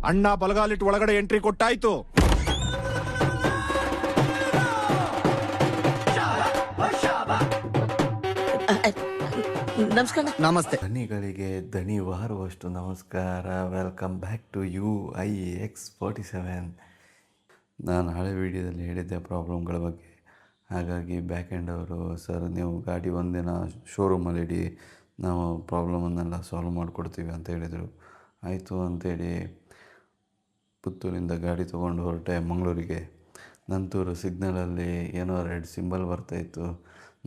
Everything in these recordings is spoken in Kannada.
ಅಣ್ಣ ಬಲಗಾಲಿಟ್ಟು ಒಳಗಡೆ ಎಂಟ್ರಿ ಕೊಟ್ಟಾಯ್ತು. ನಮಸ್ಕಾರ. ನಮಸ್ತೆ. ದನಿಗಳಿಗೆ ದಣಿವಾರುವಷ್ಟು ನಮಸ್ಕಾರ. Welcome back to UIX47. ನಾನು ಹಳೆ ವಿಡಿಯೋದಲ್ಲಿ ಹೇಳಿದ್ದೆ ಪ್ರಾಬ್ಲಮ್ಗಳ ಬಗ್ಗೆ. ಹಾಗಾಗಿ ಬ್ಯಾಕ್ ಎಂಡ್ ಅವರು, ಸರ್ ನೀವು ಗಾಡಿ ಒಂದಿನ ಶೋರೂಮಲ್ಲಿ ಇಡಿ, ನಾವು ಪ್ರಾಬ್ಲಮನ್ನೆಲ್ಲ ಸಾಲ್ವ್ ಮಾಡಿಕೊಡ್ತೀವಿ ಅಂತ ಹೇಳಿದರು. ಆಯಿತು ಅಂತೇಳಿ ಪುತ್ತೂರಿಂದ ಗಾಡಿ ತೊಗೊಂಡು ಹೊರಟೆ ಮಂಗಳೂರಿಗೆ. ನಂತೂರು ಸಿಗ್ನಲಲ್ಲಿ ಏನೋ ರೆಡ್ ಸಿಂಬಲ್ ಬರ್ತಾಯಿತ್ತು.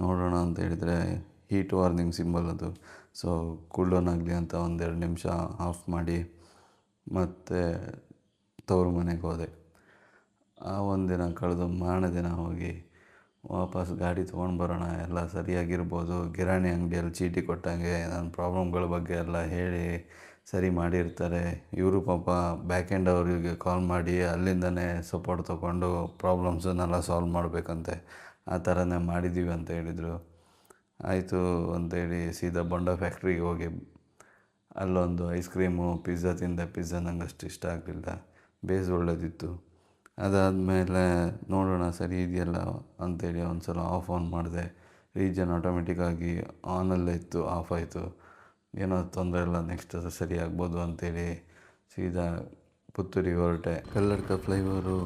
ನೋಡೋಣ ಅಂತ ಹೇಳಿದರೆ ಹೀಟ್ ವಾರ್ನಿಂಗ್ ಸಿಂಬಲ್ ಅದು. ಸೊ ಕೂಲ್ ಡೌನ್ ಆಗಲಿ ಅಂತ 1-2 ನಿಮಿಷ ಆಫ್ ಮಾಡಿ ಮತ್ತೆ ತವರು ಮನೆಗೆ ಹೋದೆ. ಆ ಒಂದಿನ ಕಳೆದು ಮಾರನೇ ದಿನ ಹೋಗಿ ವಾಪಸ್ ಗಾಡಿ ತೊಗೊಂಡು ಬರೋಣ, ಎಲ್ಲ ಸರಿಯಾಗಿರ್ಬೋದು. ಕಿರಾಣಿ ಅಂಗಡಿಯಲ್ಲಿ ಚೀಟಿ ಕೊಟ್ಟಂಗೆ ನನ್ನ ಪ್ರಾಬ್ಲಮ್ಗಳ ಬಗ್ಗೆ ಎಲ್ಲ ಹೇಳಿ ಸರಿ ಮಾಡಿರ್ತಾರೆ. ಇವರು ಪಾಪ ಬ್ಯಾಕ್ ಎಂಡ್ ಅವರಿಗೆ ಕಾಲ್ ಮಾಡಿ ಅಲ್ಲಿಂದನೇ ಸಪೋರ್ಟ್ ತೊಗೊಂಡು ಪ್ರಾಬ್ಲಮ್ಸನ್ನೆಲ್ಲ ಸಾಲ್ವ್ ಮಾಡಬೇಕಂತೆ. ಆ ಥರನೇ ಮಾಡಿದ್ದೀವಿ ಅಂತ ಹೇಳಿದರು. ಆಯಿತು ಅಂತೇಳಿ ಸೀದಾ ಬೊಂಡ ಫ್ಯಾಕ್ಟ್ರಿಗೆ ಹೋಗಿ ಅಲ್ಲೊಂದು ಐಸ್ ಕ್ರೀಮು ಪಿಜ್ಜಾ ತಿಂದೆ. ಪಿಜ್ಜಾ ನಂಗೆ ಅಷ್ಟು ಇಷ್ಟ ಆಗಲಿಲ್ಲ, ಬೇಸ್ ಒಳ್ಳೆದಿತ್ತು. ಅದಾದಮೇಲೆ ನೋಡೋಣ ಸರಿ ಇದೆಯಲ್ಲ ಅಂಥೇಳಿ ಒಂದು ಸಲ ಆನ್ ಮಾಡಿದೆ. ರೀಜನ್ ಆಟೋಮೆಟಿಕ್ಕಾಗಿ ಆನಲ್ಲೇ ಇತ್ತು, ಆಫ್ ಆಯಿತು. ಏನೋ ತೊಂದರೆ ಇಲ್ಲ, ನೆಕ್ಸ್ಟ್ ಅದು ಸರಿ ಆಗ್ಬೋದು ಅಂಥೇಳಿ ಸೀದಾ ಪುತ್ತೂರಿಗೆ ಹೊರಟೆ. ಕಲ್ಲಡ್ಕ ಫ್ಲೈಓವರು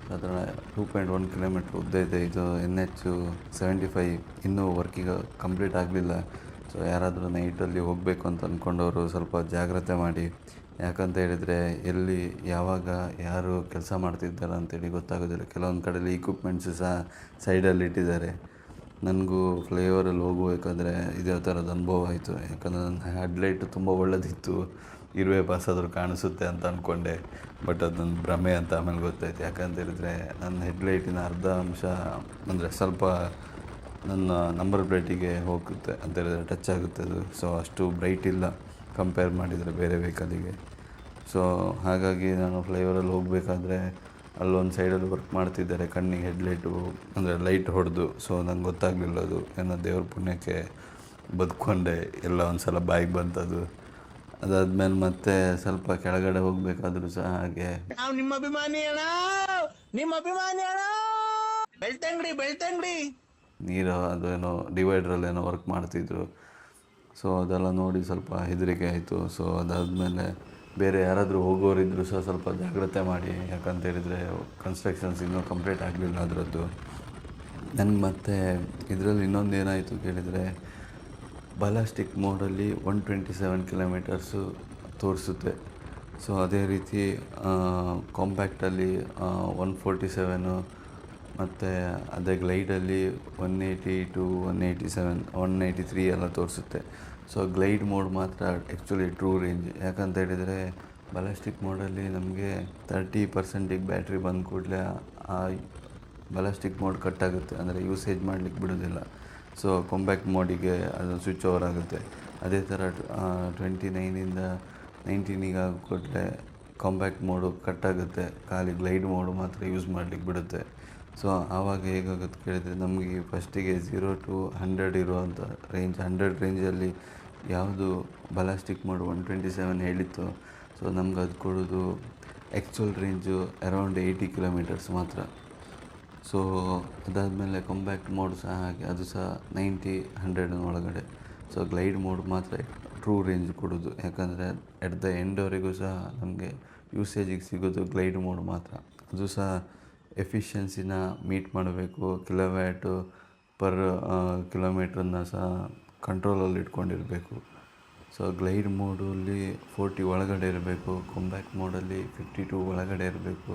ಸಾಧಾರಣ 2.1 ಕಿಲೋಮೀಟ್ರ್ ಉದ್ದ ಇದೆ. ಇದು NH75 ಇನ್ನೂ ವರ್ಕಿಂಗ್ ಕಂಪ್ಲೀಟ್ ಆಗಲಿಲ್ಲ. ಸೊ ಯಾರಾದರೂ ನೈಟಲ್ಲಿ ಹೋಗಬೇಕು ಅಂತ ಅಂದ್ಕೊಂಡವರು ಸ್ವಲ್ಪ ಜಾಗ್ರತೆ ಮಾಡಿ. ಯಾಕಂತ ಹೇಳಿದರೆ ಎಲ್ಲಿ ಯಾವಾಗ ಯಾರು ಕೆಲಸ ಮಾಡ್ತಿದ್ದಾರೆ ಅಂತೇಳಿ ಗೊತ್ತಾಗೋದಿಲ್ಲ. ಕೆಲವೊಂದು ಕಡೆಯಲ್ಲಿ ಇಕ್ವಿಪ್ಮೆಂಟ್ಸು ಸಹ ಸೈಡಲ್ಲಿ ಇಟ್ಟಿದ್ದಾರೆ. ನನಗೂ ಫ್ಲೈಓವರಲ್ಲಿ ಹೋಗಬೇಕಾದ್ರೆ ಇದೇ ಥರದ ಅನುಭವ ಆಯಿತು. ಯಾಕಂದರೆ ನನ್ನ ಹೆಡ್ಲೈಟು ತುಂಬ ಒಳ್ಳೆದಿತ್ತು, ಇರುವೆ ಪಾಸಾದರೂ ಕಾಣಿಸುತ್ತೆ ಅಂತ ಅಂದ್ಕೊಂಡೆ. ಬಟ್ ಅದು ನನ್ನ ಭ್ರಮೆ ಅಂತ ಆಮೇಲೆ ಗೊತ್ತಾಯ್ತು. ಯಾಕಂತ ಹೇಳಿದರೆ ನನ್ನ ಹೆಡ್ಲೈಟಿನ ಅರ್ಧ ಅಂಶ ಅಂದರೆ ಸ್ವಲ್ಪ ನನ್ನ ನಂಬರ್ ಪ್ಲೇಟಿಗೆ ಹೋಗುತ್ತೆ ಅಂತ ಹೇಳಿದರೆ ಟಚ್ ಆಗುತ್ತೆ ಅದು. ಸೊ ಅಷ್ಟು ಬ್ರೈಟ್ ಇಲ್ಲ ಕಂಪೇರ್ ಮಾಡಿದರೆ ಬೇರೆ ವೆಹಿಕಲಿಗೆ. ಸೊ ಹಾಗಾಗಿ ನಾನು ಫ್ಲೈಓವರಲ್ಲಿ ಹೋಗಬೇಕಾದ್ರೆ ಅಲ್ಲೊಂದು ಸೈಡಲ್ಲಿ ವರ್ಕ್ ಮಾಡ್ತಿದ್ದಾರೆ, ಕಣ್ಣಿಗೆ ಹೆಡ್ಲೈಟು ಅಂದರೆ ಲೈಟ್ ಹೊಡೆದು. ಸೊ ನಂಗೆ ಗೊತ್ತಾಗಲಿಲ್ಲ ಅದು. ಏನೋ ದೇವ್ರ ಪುಣ್ಯಕ್ಕೆ ಬದುಕೊಂಡೆ, ಎಲ್ಲ ಒಂದು ಸಲ ಬಾಯಿಗೆ ಬಂತದು. ಅದಾದಮೇಲೆ ಮತ್ತೆ ಸ್ವಲ್ಪ ಕೆಳಗಡೆ ಹೋಗಬೇಕಾದ್ರೂ ಸಹ ಹಾಗೆ ನಿಮ್ಮ ಅಭಿಮಾನಿ ಅಣ್ಣ, ನಿಮ್ಮ ಅಭಿಮಾನಿ ಅಣ್ಣ, ಬೆಳ್ತಂಗಡಿ ನೀರು ಅದೇನೋ ಡಿವೈಡ್ರಲ್ಲೇನೋ ವರ್ಕ್ ಮಾಡ್ತಿದ್ರು. ಸೊ ಅದೆಲ್ಲ ನೋಡಿ ಸ್ವಲ್ಪ ಹೆದರಿಕೆ ಆಯಿತು. ಸೊ ಅದಾದಮೇಲೆ ಬೇರೆ ಯಾರಾದರೂ ಹೋಗೋರಿದ್ದರೂ ಸಹ ಸ್ವಲ್ಪ ಜಾಗ್ರತೆ ಮಾಡಿ. ಯಾಕಂತ ಹೇಳಿದರೆ ಕನ್ಸ್ಟ್ರಕ್ಷನ್ಸ್ ಇನ್ನೂ ಕಂಪ್ಲೀಟ್ ಆಗಲಿಲ್ಲ ಅದರದ್ದು. ನನಗೆ ಮತ್ತೆ ಇದರಲ್ಲಿ ಇನ್ನೊಂದು ಏನಾಯಿತು ಕೇಳಿದರೆ, ಬಲಾಸ್ಟಿಕ್ ಮೋಡಲ್ಲಿ 127 ಕಿಲೋಮೀಟರ್ಸು ತೋರಿಸುತ್ತೆ. ಸೊ ಅದೇ ರೀತಿ ಕಾಂಪ್ಯಾಕ್ಟಲ್ಲಿ 147 ಮತ್ತು ಅದೇ ಗ್ಲೈಡಲ್ಲಿ 180 to 187 183 ಎಲ್ಲ ತೋರಿಸುತ್ತೆ. ಸೊ ಗ್ಲೈಡ್ ಮೋಡ್ ಮಾತ್ರ ಆ್ಯಕ್ಚುಲಿ ಟ್ರೂ ರೇಂಜ್. ಯಾಕಂತ ಹೇಳಿದರೆ ಬಲಾಸ್ಟಿಕ್ ಮೋಡಲ್ಲಿ ನಮಗೆ 30% ಬ್ಯಾಟ್ರಿ ಬಂದ ಕೂಡಲೇ ಆ ಬಲಾಸ್ಟಿಕ್ ಮೋಡ್ ಕಟ್ಟಾಗುತ್ತೆ, ಅಂದರೆ ಯೂಸೇಜ್ ಮಾಡಲಿಕ್ಕೆ ಬಿಡೋದಿಲ್ಲ. ಸೊ ಕಾಂಪ್ಯಾಕ್ಟ್ ಮೋಡಿಗೆ ಅದು ಸ್ವಿಚ್ ಓವರ್ ಆಗುತ್ತೆ. ಅದೇ ಥರ 29ಇಂದ 19ಗೆ ಆಗಿಕೊಟ್ರೆ ಕಾಂಪ್ಯಾಕ್ಟ್ ಮೋಡು ಕಟ್ಟಾಗುತ್ತೆ, ಖಾಲಿ ಗ್ಲೈಡ್ ಮೋಡು ಮಾತ್ರ ಯೂಸ್ ಮಾಡಲಿಕ್ಕೆ ಬಿಡುತ್ತೆ. ಸೊ ಆವಾಗ ಹೇಗಾಗುತ್ತೆ ಕೇಳಿದರೆ, ನಮಗೆ ಫಸ್ಟಿಗೆ 0 to 100 ಇರುವಂಥ ರೇಂಜ್, 100 ರೇಂಜಲ್ಲಿ ಯಾವುದು ಬಲಾಸ್ಟಿಕ್ ಮೋಡ್ 127 ಹೇಳಿತ್ತು. ಸೊ ನಮ್ಗೆ ಅದು ಕೊಡೋದು ಆ್ಯಕ್ಚುಯಲ್ ರೇಂಜು ಅರೌಂಡ್ 80 ಕಿಲೋಮೀಟರ್ಸ್ ಮಾತ್ರ. ಸೊ ಅದಾದಮೇಲೆ ಕಾಂಪ್ಯಾಕ್ಟ್ ಮೋಡ್ ಸಹ ಹಾಗೆ, ಅದು ಸಹ 90-100 ಒಳಗಡೆ. ಸೊ ಗ್ಲೈಡ್ ಮೋಡ್ ಮಾತ್ರ ಟ್ರೂ ರೇಂಜ್ ಕೊಡೋದು. ಯಾಕಂದರೆ ಎಟ್ ದ ಎಂಡ್ವರೆಗೂ ಸಹ ನಮಗೆ ಯೂಸೇಜಿಗೆ ಸಿಗೋದು ಗ್ಲೈಡ್ ಮೋಡ್ ಮಾತ್ರ. ಅದು ಸಹ ಎಫಿಷಿಯನ್ಸಿನ ಮೀಟ್ ಮಾಡಬೇಕು. ಕಿಲೋವ್ಯಾಟು ಪರ್ ಕಿಲೋಮೀಟ್ರನ್ನ ಸಹ ಕಂಟ್ರೋಲಲ್ಲಿ ಇಟ್ಕೊಂಡಿರಬೇಕು. ಸೊ ಗ್ಲೈಡ್ ಮೋಡಲ್ಲಿ 40 ಒಳಗಡೆ ಇರಬೇಕು, ಕಾಂಪ್ಯಾಕ್ಟ್ ಮೋಡಲ್ಲಿ 52 ಒಳಗಡೆ ಇರಬೇಕು.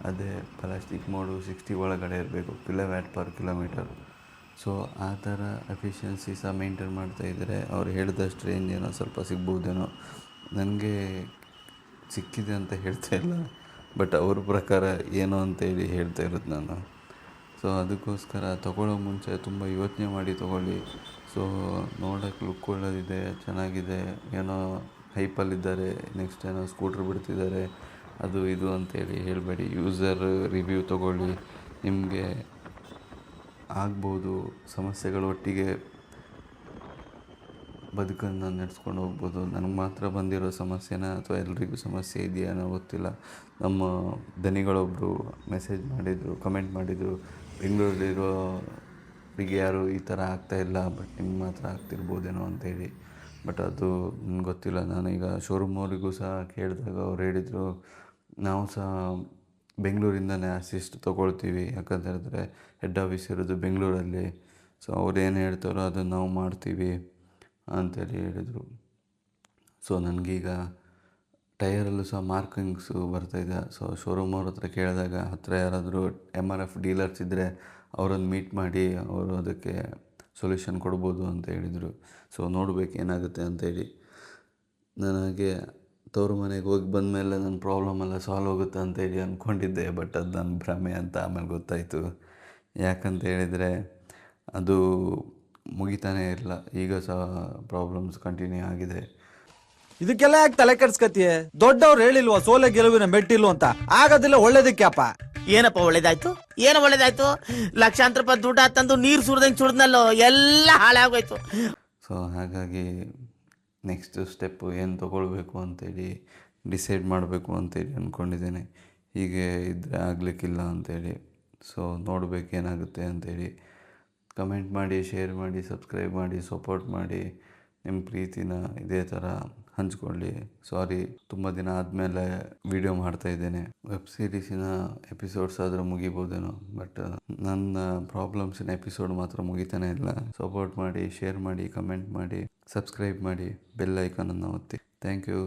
ಅದೇ ಪ್ಲಾಸ್ಟಿಕ್ ಮೋಡು 60 ಒಳಗಡೆ ಇರಬೇಕು ಕಿಲೋವ್ಯಾಟ್ ಪರ್ ಕಿಲೋಮೀಟರ್. ಸೊ ಆ ಥರ ಎಫಿಷಿಯನ್ಸಿ ಸಹ ಮೇಂಟೈನ್ ಮಾಡ್ತಾಯಿದ್ದರೆ ಅವ್ರು ಹೇಳಿದಷ್ಟು ರೇಂಜ್ ಏನೋ ಸ್ವಲ್ಪ ಸಿಗ್ಬೋದೇನೋ. ನನಗೆ ಸಿಕ್ಕಿದೆ ಅಂತ ಹೇಳ್ತಾ ಇಲ್ಲ, ಬಟ್ ಅವ್ರ ಪ್ರಕಾರ ಏನೋ ಅಂತೇಳಿ ಹೇಳ್ತಾ ಇರೋದು ನಾನು. ಸೊ ಅದಕ್ಕೋಸ್ಕರ ತೊಗೊಳ್ಳೋ ಮುಂಚೆ ತುಂಬ ಯೋಚನೆ ಮಾಡಿ ತೊಗೊಳ್ಳಿ. ಸೊ ನೋಡೋಕ್ಕೆ ಲುಕ್ ಒಳ್ಳೆದಿದೆ, ಚೆನ್ನಾಗಿದೆ, ಏನೋ ಹೈಪಲ್ಲಿದ್ದಾರೆ, ನೆಕ್ಸ್ಟ್ ಏನೋ ಸ್ಕೂಟ್ರ್ ಬಿಡ್ತಿದ್ದಾರೆ, ಅದು ಇದು ಅಂತೇಳಿ ಹೇಳಬೇಡಿ. ಯೂಸರ್ ರಿವ್ಯೂ ತೊಗೊಳ್ಳಿ, ನಿಮಗೆ ಆಗ್ಬೋದು ಸಮಸ್ಯೆಗಳು ಒಟ್ಟಿಗೆ ಬದುಕನ್ನು ನಡೆಸ್ಕೊಂಡು ಹೋಗ್ಬೋದು. ನನಗೆ ಮಾತ್ರ ಬಂದಿರೋ ಸಮಸ್ಯೆನ ಅಥವಾ ಎಲ್ರಿಗೂ ಸಮಸ್ಯೆ ಇದೆಯಾ ಅನ್ನೋ ಗೊತ್ತಿಲ್ಲ. ನಮ್ಮ ದನಿಗಳೊಬ್ಬರು ಮೆಸೇಜ್ ಮಾಡಿದರು, ಕಮೆಂಟ್ ಮಾಡಿದರು, ಬೆಂಗಳೂರಲ್ಲಿರೋರಿಗೆ ಯಾರು ಈ ಥರ ಆಗ್ತಾಯಿಲ್ಲ, ಬಟ್ ನಿಮ್ಗೆ ಮಾತ್ರ ಆಗ್ತಿರ್ಬೋದೇನೋ ಅಂತೇಳಿ. ಬಟ್ ಅದು ನನಗೆ ಗೊತ್ತಿಲ್ಲ. ನಾನೀಗ ಶೋರೂಮ್ ಅವರಿಗೂ ಸಹ ಕೇಳಿದಾಗ ಅವ್ರು ಹೇಳಿದರು, ನಾವು ಸಹ ಬೆಂಗಳೂರಿಂದನೇ ಅಸಿಸ್ಟ್ ತೊಗೊಳ್ತೀವಿ, ಯಾಕಂತ ಹೇಳಿದ್ರೆ ಹೆಡ್ ಆಫೀಸ್ ಇರೋದು ಬೆಂಗಳೂರಲ್ಲಿ. ಸೊ ಅವ್ರು ಏನು ಹೇಳ್ತಾರೋ ಅದನ್ನು ನಾವು ಮಾಡ್ತೀವಿ ಅಂತೇಳಿ ಹೇಳಿದರು. ಸೊ ನನಗೀಗ ಟೈರಲ್ಲೂ ಸಹ ಮಾರ್ಕಿಂಗ್ಸು ಬರ್ತಾಯಿದೆ. ಸೊ ಶೋರೂಮ್ ಅವ್ರ ಹತ್ರ ಕೇಳಿದಾಗ ಹತ್ತಿರ ಯಾರಾದರೂ MRF ಡೀಲರ್ಸ್ ಇದ್ದರೆ ಅವರನ್ನು ಮೀಟ್ ಮಾಡಿ ಅವರು ಅದಕ್ಕೆ ಸೊಲ್ಯೂಷನ್ ಕೊಡ್ಬೋದು ಅಂತ ಹೇಳಿದರು. ಸೊ ನೋಡಬೇಕು ಏನಾಗುತ್ತೆ ಅಂತೇಳಿ. ನನಗೆ ತವರು ಮನೆಗೆ ಹೋಗಿ ಬಂದಮೇಲೆ ನನ್ನ ಪ್ರಾಬ್ಲಮ್ ಎಲ್ಲ ಸಾಲ್ವ್ ಹೋಗುತ್ತೆ ಅಂತೇಳಿ ಅಂದ್ಕೊಂಡಿದ್ದೆ. ಬಟ್ ಅದು ನನ್ನ ಭ್ರಮೆ ಅಂತ ಆಮೇಲೆ ಗೊತ್ತಾಯಿತು. ಯಾಕಂತ ಹೇಳಿದರೆ ಅದು ಮುಗಿತಾನೇ ಇಲ್ಲ, ಈಗ ಸಹ ಪ್ರಾಬ್ಲಮ್ಸ್ ಕಂಟಿನ್ಯೂ ಆಗಿದೆ. ಇದಕ್ಕೆಲ್ಲ ಯಾಕೆ ತಲೆ ಕೆಡ್ಸ್ಕತಿಯೇ? ದೊಡ್ಡವ್ರು ಹೇಳಿಲ್ವಾ ಸೋಲೆ ಗೆಲುವಿನ ಮೆಟ್ಟಿಲು ಅಂತ? ಆಗೋದಿಲ್ಲ ಒಳ್ಳೇದಕ್ಕೆಪ್ಪ. ಏನಪ್ಪ ಒಳ್ಳೇದಾಯ್ತು? ಏನು ಒಳ್ಳೇದಾಯ್ತು? ಲಕ್ಷಾಂತರ ರೂಪಾಯಿ ದುಡ್ಡು ತಂದು ನೀರು ಸುರಿದಂಗೆ ಸುರಿದ್ನಲ್ಲೋ, ಎಲ್ಲ ಹಾಳಾಗೋಯ್ತು. ಸೊ ಹಾಗಾಗಿ ನೆಕ್ಸ್ಟ್ ಸ್ಟೆಪ್ಪು ಏನು ತೊಗೊಳ್ಬೇಕು ಅಂತೇಳಿ ಡಿಸೈಡ್ ಮಾಡಬೇಕು ಅಂತೇಳಿ ಅಂದ್ಕೊಂಡಿದ್ದೇನೆ. ಹೀಗೆ ಇದ್ದರೆ ಆಗಲಿಕ್ಕಿಲ್ಲ ಅಂತೇಳಿ. ಸೊ ನೋಡಬೇಕು ಏನಾಗುತ್ತೆ ಅಂತೇಳಿ. ಕಮೆಂಟ್ ಮಾಡಿ, ಶೇರ್ ಮಾಡಿ, ಸಬ್ಸ್ಕ್ರೈಬ್ ಮಾಡಿ, ಸಪೋರ್ಟ್ ಮಾಡಿ. ನಿಮ್ಮ ಪ್ರೀತಿನ ಇದೇ ಥರ ಹಂಚ್ಕೊಳ್ಳಿ. ಸಾರಿ, ತುಂಬ ದಿನ ಆದಮೇಲೆ ವಿಡಿಯೋ ಮಾಡ್ತಾಯಿದ್ದೇನೆ. ವೆಬ್ ಸೀರೀಸಿನ ಎಪಿಸೋಡ್ಸ್ ಆದರೂ ಮುಗಿಬೋದೇನೋ, ಬಟ್ ನನ್ನ ಪ್ರಾಬ್ಲಮ್ಸಿನ ಎಪಿಸೋಡ್ ಮಾತ್ರ ಮುಗಿತಾನೆ ಇಲ್ಲ. ಸಪೋರ್ಟ್ ಮಾಡಿ, ಶೇರ್ ಮಾಡಿ, ಕಮೆಂಟ್ ಮಾಡಿ, ಸಬ್ಸ್ಕ್ರೈಬ್ ಮಾಡಿ, ಬೆಲ್ ಐಕಾನನ್ನು ಒತ್ತಿ. Thank you.